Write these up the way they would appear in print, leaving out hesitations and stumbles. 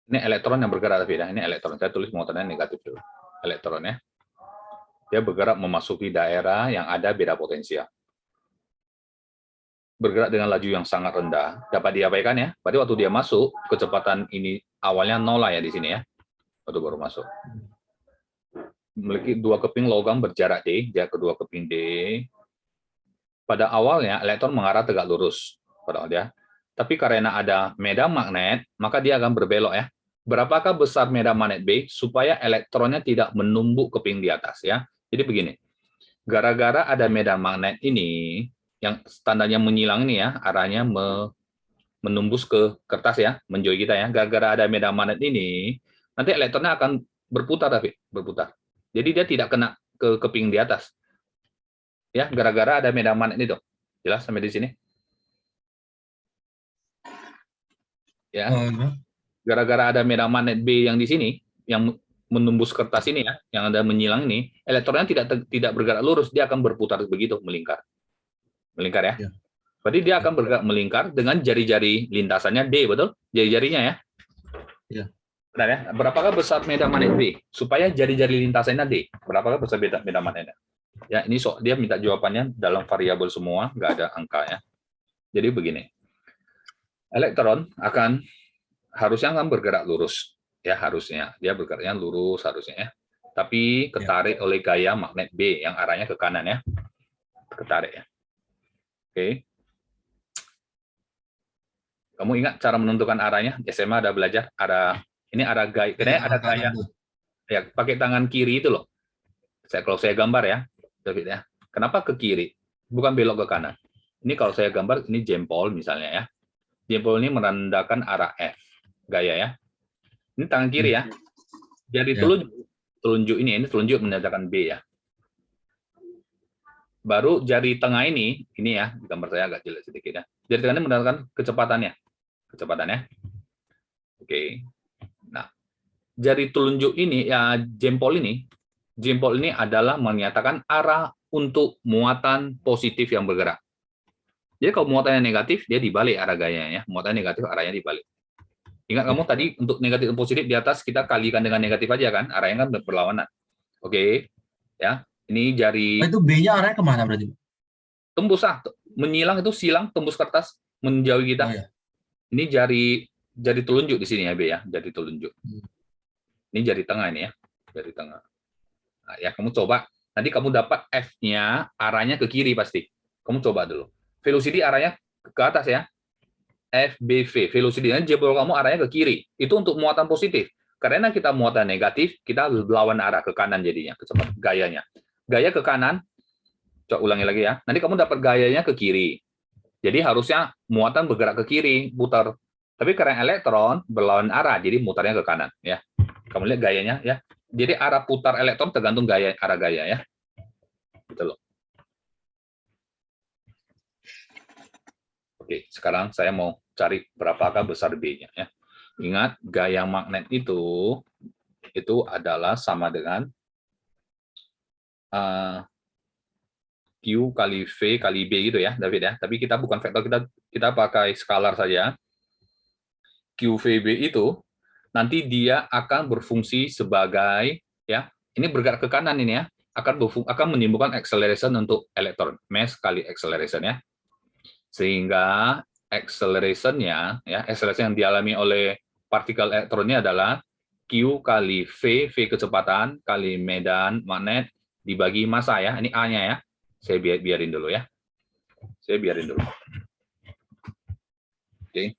Ini elektron yang bergerak, tapi ini elektron. Saya tulis muatannya negatif dulu. Elektronnya. Dia bergerak memasuki daerah yang ada beda potensial. Bergerak dengan laju yang sangat rendah. Dapat diabaikan ya. Berarti waktu dia masuk, kecepatan ini awalnya 0 lah ya di sini ya. Waktu baru masuk. Memiliki dua keping logam berjarak D, jarak kedua keping D. Pada awalnya elektron mengarah tegak lurus pada dia. Tapi karena ada medan magnet, maka dia akan berbelok ya. Berapakah besar medan magnet B supaya elektronnya tidak menumbuk keping di atas ya. Jadi begini. Gara-gara ada medan magnet ini yang standarnya menyilang ini ya, arahnya menembus ke kertas ya, menjauhi kita ya. Gara-gara ada medan magnet ini, nanti elektronnya akan berputar tapi berputar. Jadi dia tidak kena ke keping di atas. Ya, gara-gara ada medan magnet itu. Jelas sampai di sini? Ya. Gara-gara ada medan magnet B yang di sini, yang menembus kertas ini ya, yang ada menyilang ini, elektronnya tidak bergerak lurus, dia akan berputar begitu, melingkar. Melingkar ya. Berarti dia akan bergerak melingkar dengan jari-jari lintasannya D, betul? Jari-jarinya ya. Ya. Benar ya? Berapakah besar medan magnet B? Supaya jari-jari lintasannya D. Berapakah besar medan magnetnya? Ya, ini dia minta jawabannya dalam variabel semua, nggak ada angka ya. Jadi begini, elektron harusnya akan bergerak lurus, ya harusnya dia bergeraknya lurus harusnya ya. Tapi ketarik oleh gaya magnet B yang arahnya ke kanan ya, ketarik ya. Oke. Kamu ingat cara menentukan arahnya? SMA ada belajar ini arah gaya, ada gaya ya pakai tangan kiri itu loh. Kalau saya gambar ya. David ya. Kenapa ke kiri? Bukan belok ke kanan. Ini kalau saya gambar, ini jempol misalnya ya. Jempol ini menandakan arah F. Gaya ya. Ini tangan kiri ya. Jadi telunjuk ini telunjuk menandakan B ya. Baru jari tengah ini ya, gambar saya agak jelek sedikit ya. Jari tengah ini menandakan kecepatannya. Kecepatannya. Oke. Nah, jari telunjuk ini, ya jempol ini adalah menyatakan arah untuk muatan positif yang bergerak. Jadi kalau muatannya negatif, dia dibalik arah gayanya. Muatan negatif, arahnya dibalik. Ingat kamu tadi untuk negatif dan positif di atas kita kalikan dengan negatif aja kan, arahnya kan berlawanan. Oke, ya. Ini jari. Itu B-nya arahnya kemana berarti? Tembus menyilang itu silang tembus kertas menjauhi kita. Oh, ya. Ini jari telunjuk di sini ya B ya, jari telunjuk. Ini jari tengah ini ya, jari tengah. Nah, ya kamu coba, nanti kamu dapat F-nya arahnya ke kiri pasti. Kamu coba dulu. Velocity arahnya ke atas ya. FBV, velocity jebol kamu arahnya ke kiri. Itu untuk muatan positif. Karena kita muatan negatif, kita lawan arah ke kanan jadinya, kecepatan gayanya. Gaya ke kanan, coba ulangi lagi ya. Nanti kamu dapat gayanya ke kiri. Jadi harusnya muatan bergerak ke kiri, putar. Tapi karena elektron berlawan arah, jadi mutarnya ke kanan ya. Kamu lihat gayanya ya. Jadi arah putar elektron tergantung arah gaya ya. Gitu loh. Oke, sekarang saya mau cari berapakah besar B-nya ya. Ingat gaya magnet itu adalah sama dengan Q kali V kali B gitu ya, David ya. Tapi kita bukan vektor, kita pakai skalar saja. QVB itu nanti dia akan berfungsi sebagai ya, ini bergerak ke kanan ini ya, akan menimbulkan acceleration untuk elektron, mass kali acceleration ya. Sehingga acceleration-nya ya, acceleration yang dialami oleh partikel elektronnya adalah Q kali V kecepatan kali medan magnet dibagi massa ya. Ini A-nya ya. Saya biarin dulu ya. Saya biarin dulu. Oke.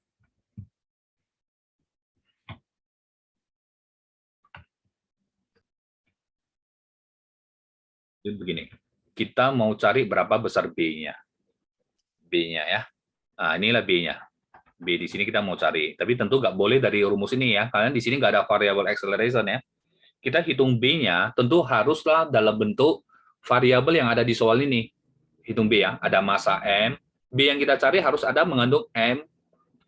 Jadi begini, kita mau cari berapa besar B-nya. B-nya ya. Nah, inilah B-nya. B di sini kita mau cari. Tapi tentu nggak boleh dari rumus ini ya, karena di sini nggak ada variabel acceleration ya. Kita hitung B-nya, tentu haruslah dalam bentuk variabel yang ada di soal ini. Hitung B ya, ada massa M. B yang kita cari harus ada mengandung M,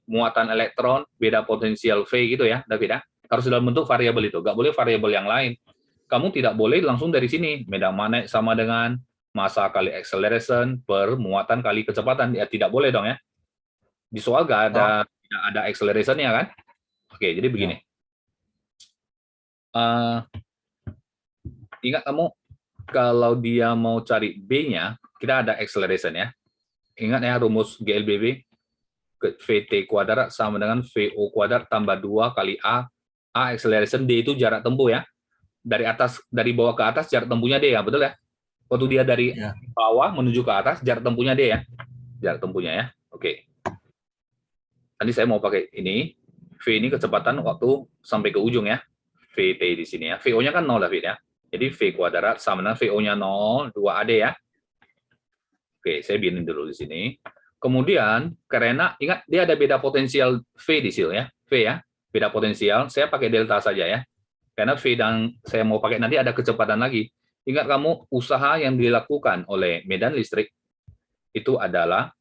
muatan elektron, beda potensial V gitu ya, David ya. Harus dalam bentuk variabel itu, nggak boleh variabel yang lain. Kamu tidak boleh langsung dari sini, medan magnet sama dengan massa kali acceleration per muatan kali kecepatan. Ya tidak boleh dong ya. Di soal nggak ada acceleration-nya kan. Oke, jadi begini. Eh, ingat kamu, kalau dia mau cari B-nya, kita ada acceleration ya. Ingat ya rumus GLBB, VT kuadrat sama dengan VO kuadrat tambah 2 kali A. A acceleration, D itu jarak tempuh ya. Dari bawah ke atas jarak tempuhnya D ya, betul ya? Waktu dia dari Ya. bawah menuju ke atas, jarak tempuhnya D ya. Jarak tempuhnya ya. Oke. Nanti saya mau pakai ini. V ini kecepatan waktu sampai ke ujung ya. VT di sini ya. VO-nya kan 0 David ya. Jadi V kuadrat sama dengan VO-nya 0, 2AD ya. Oke, saya biarin dulu di sini. Kemudian, karena ingat dia ada beda potensial V di sini ya. V ya. Beda potensial, saya pakai delta saja ya. Karena V dan saya mau pakai nanti ada kecepatan lagi. Ingat kamu, usaha yang dilakukan oleh medan listrik itu adalah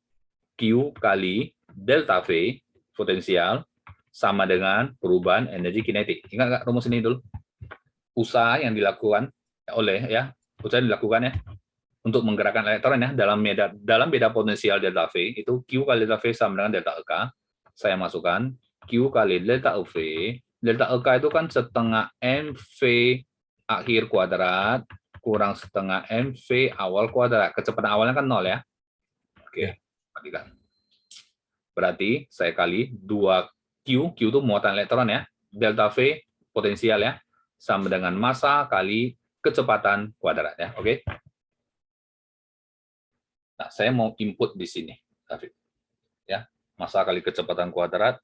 Q kali delta V potensial sama dengan perubahan energi kinetik. Ingat nggak rumus ini dulu? Usaha yang dilakukan oleh usaha yang dilakukan ya untuk menggerakkan elektron ya dalam beda potensial delta V itu Q kali delta V sama dengan delta EK. Saya masukkan Q kali delta EV. Delta EK itu kan setengah MV akhir kuadrat kurang setengah MV awal kuadrat. Kecepatan awalnya kan 0 ya. Oke, perhatikan. Berarti saya kali 2Q, Q itu muatan elektron ya, delta V potensial ya, sama dengan massa kali kecepatan kuadrat ya, oke? Nah, saya mau input di sini, David. Ya, massa kali kecepatan kuadrat.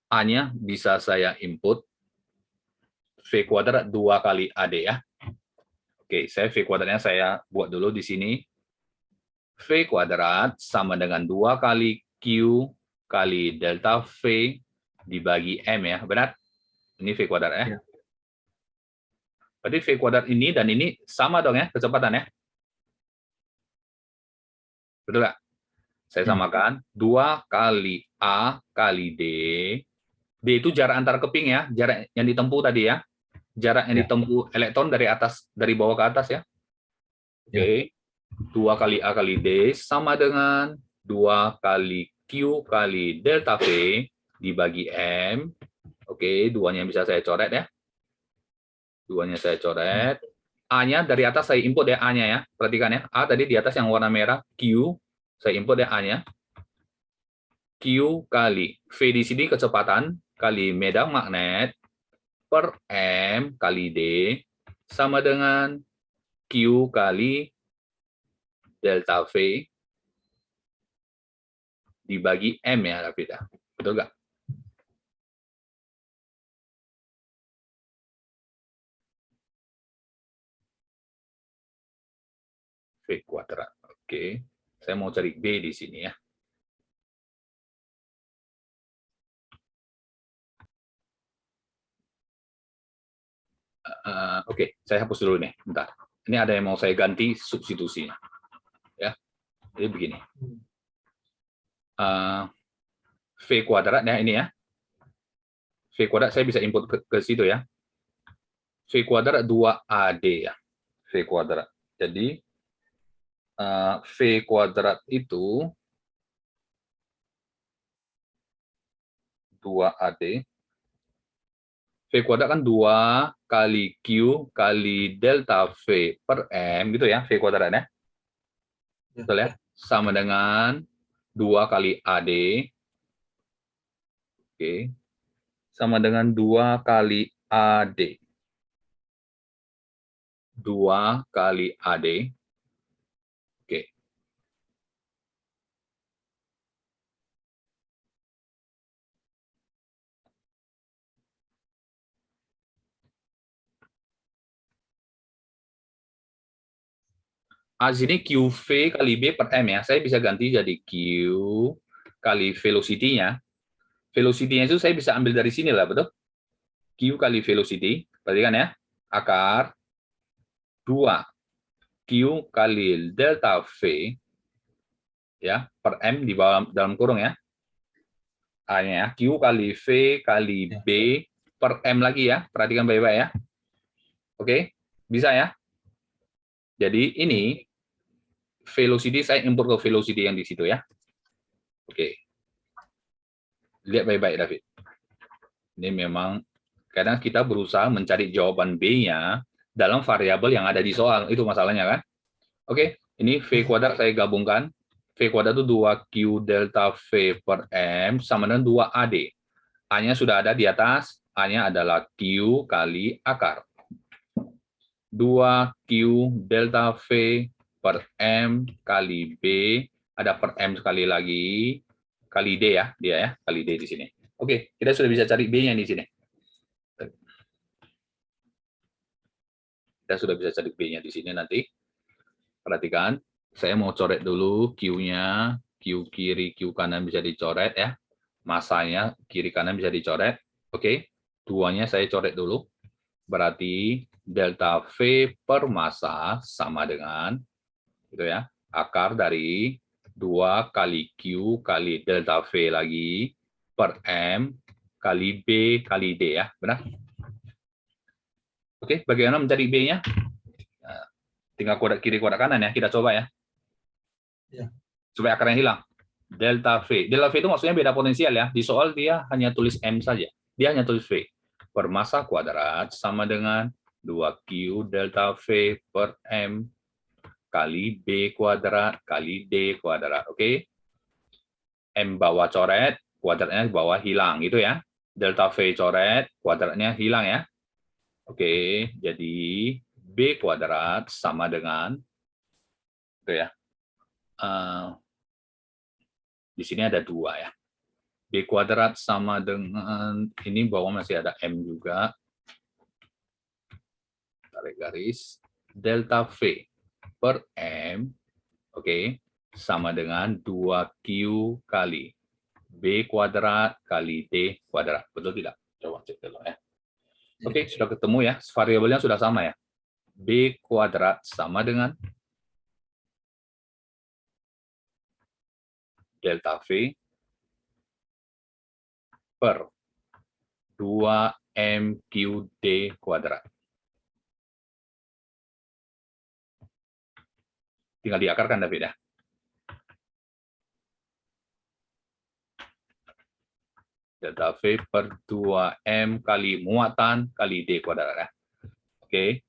A-nya bisa saya input V kuadrat 2 kali AD ya. Oke, saya V kuadratnya saya buat dulu di sini. V kuadrat sama dengan 2 kali Q kali delta V dibagi M ya, benar? Ini V kuadrat ya. Ya. Berarti V kuadrat ini dan ini sama dong ya, kecepatan ya? Betul nggak? Saya samakan 2 kali A kali D. D itu jarak antar keping ya, jarak yang ditempuh tadi ya. Jarak yang ditempuh elektron dari bawah ke atas ya. Oke. 2 kali A kali D sama dengan 2 kali Q kali delta V dibagi M. Oke, duanya bisa saya coret ya. Duanya saya coret. A-nya dari atas saya input ya, A-nya ya. Perhatikan ya. A tadi di atas yang warna merah, Q. Saya input ya A-nya. Q kali V di sini kecepatan kali medan magnet per M kali D sama dengan Q kali delta V dibagi M ya, David. Betul nggak? V kuadrat. Oke. Saya mau cari B di sini ya. Oke, saya hapus dulu nih. Bentar. Ini ada yang mau saya ganti substitusinya. Ya. Jadi begini. V kuadrat ya ini ya. V kuadrat saya bisa input ke situ ya. V kuadrat 2AD ya. V kuadrat. Jadi V kuadrat itu 2AD. V kuadrat kan 2 kali Q kali delta V per M gitu ya, V kuadrat ya. Betul ya? Sama dengan 2 kali AD. Oke. Sama dengan 2 kali AD. 2 kali AD. Oke. A sini QV kali B per M ya. Saya bisa ganti jadi Q kali velocity-nya. Velocity-nya itu saya bisa ambil dari sini lah, betul? Q kali velocity. Perhatikan ya. Akar 2 Q kali delta V ya per M di dalam kurung ya. A-nya ya. Q kali V kali B per M lagi ya. Perhatikan baik-baik ya. Oke, bisa ya. Jadi ini velocity saya import ke velocity yang di situ ya. Oke. Lihat baik-baik, David. Ini memang kadang kita berusaha mencari jawaban B-nya dalam variabel yang ada di soal. Itu masalahnya kan? Oke, ini V kuadrat saya gabungkan. V kuadrat itu 2Q delta V per M sama dengan 2AD. A-nya sudah ada di atas, A-nya adalah Q kali akar. 2Q delta V per M kali B, ada per M sekali lagi, kali D ya, dia ya, kali D di sini. Oke, kita sudah bisa cari B-nya di sini. Kita sudah bisa cari B-nya di sini nanti. Perhatikan, saya mau coret dulu Q-nya, Q kiri, Q kanan bisa dicoret ya. Masanya kiri kanan bisa dicoret. Oke, duanya saya coret dulu. Berarti delta V per massa sama dengan gitu ya, akar dari 2 kali Q kali delta V lagi per M kali B kali D ya, benar? Oke, bagaimana mencari B-nya? Nah, tinggal kuadrat kiri kuadrat kanan ya, kita coba ya. Ya. Supaya akarnya hilang. Delta V. Delta V itu maksudnya beda potensial ya. Di soal dia hanya tulis M saja. Dia hanya tulis V. Per massa kuadrat sama dengan 2Q delta V per M kali B kuadrat kali D kuadrat. Oke. M bawah coret, kuadratnya bawah hilang gitu ya. Delta V coret, kuadratnya hilang ya. Oke, jadi B kuadrat sama dengan itu ya. Di sini ada 2 ya. B kuadrat sama dengan, ini bawah masih ada M juga. Tarik garis. Delta V per M, oke, sama dengan 2Q kali B kuadrat kali D kuadrat. Betul tidak? Coba cek dulu ya. Oke, sudah ketemu ya. Variabelnya sudah sama ya. B kuadrat sama dengan delta V per 2MQD kuadrat. Tinggal diakarkan, David ya. Delta V per 2M kali muatan kali D kuadrat ya. Oke.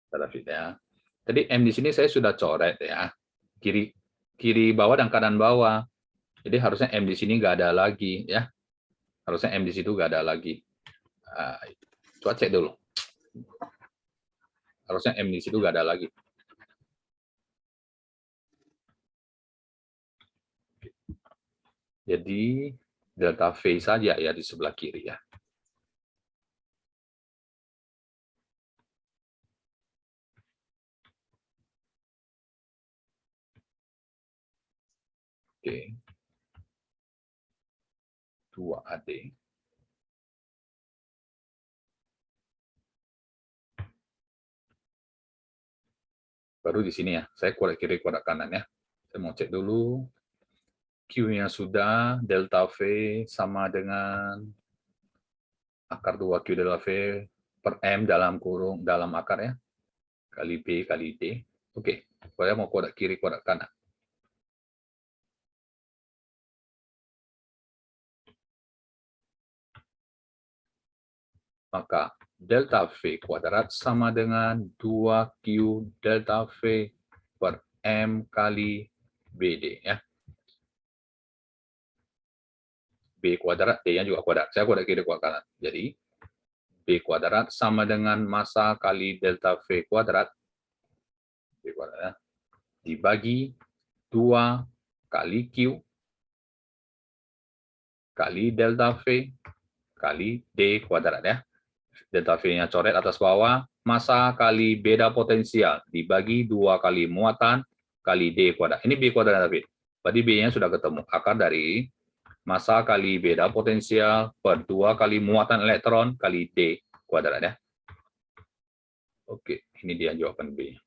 David ya. Jadi M di sini saya sudah coret ya. Kiri bawah dan kanan bawah. Jadi harusnya M di sini nggak ada lagi ya. Harusnya M di situ nggak ada lagi. Coba cek dulu. Harusnya M di situ nggak ada lagi. Jadi delta V saja ya di sebelah kiri ya. Oke. 2AD. Baru di sini ya. Saya kuadrat kiri kuadrat kanan ya. Saya mau cek dulu. Q-nya sudah, delta V sama dengan akar 2Q delta V per M dalam kurung, dalam akar ya, kali B kali D. Oke, saya mau kuadrat kiri kuadrat kanan. Maka delta V kuadrat sama dengan 2Q delta V per M kali BD ya. B kuadrat, D-nya juga kuadrat. Saya kuadrat kiri kuadrat kanan. Jadi B kuadrat sama dengan massa kali delta V kuadrat, B kuadrat ya, dibagi 2 kali Q kali delta V kali D kuadrat ya. Delta V-nya coret atas bawah, massa kali beda potensial dibagi 2 kali muatan kali D kuadrat. Ini B kuadrat, David. Berarti B-nya sudah ketemu. Akar dari massa kali beda potensial per 2 kali muatan elektron kali D kuadrat ya. Oke, ini dia jawaban B.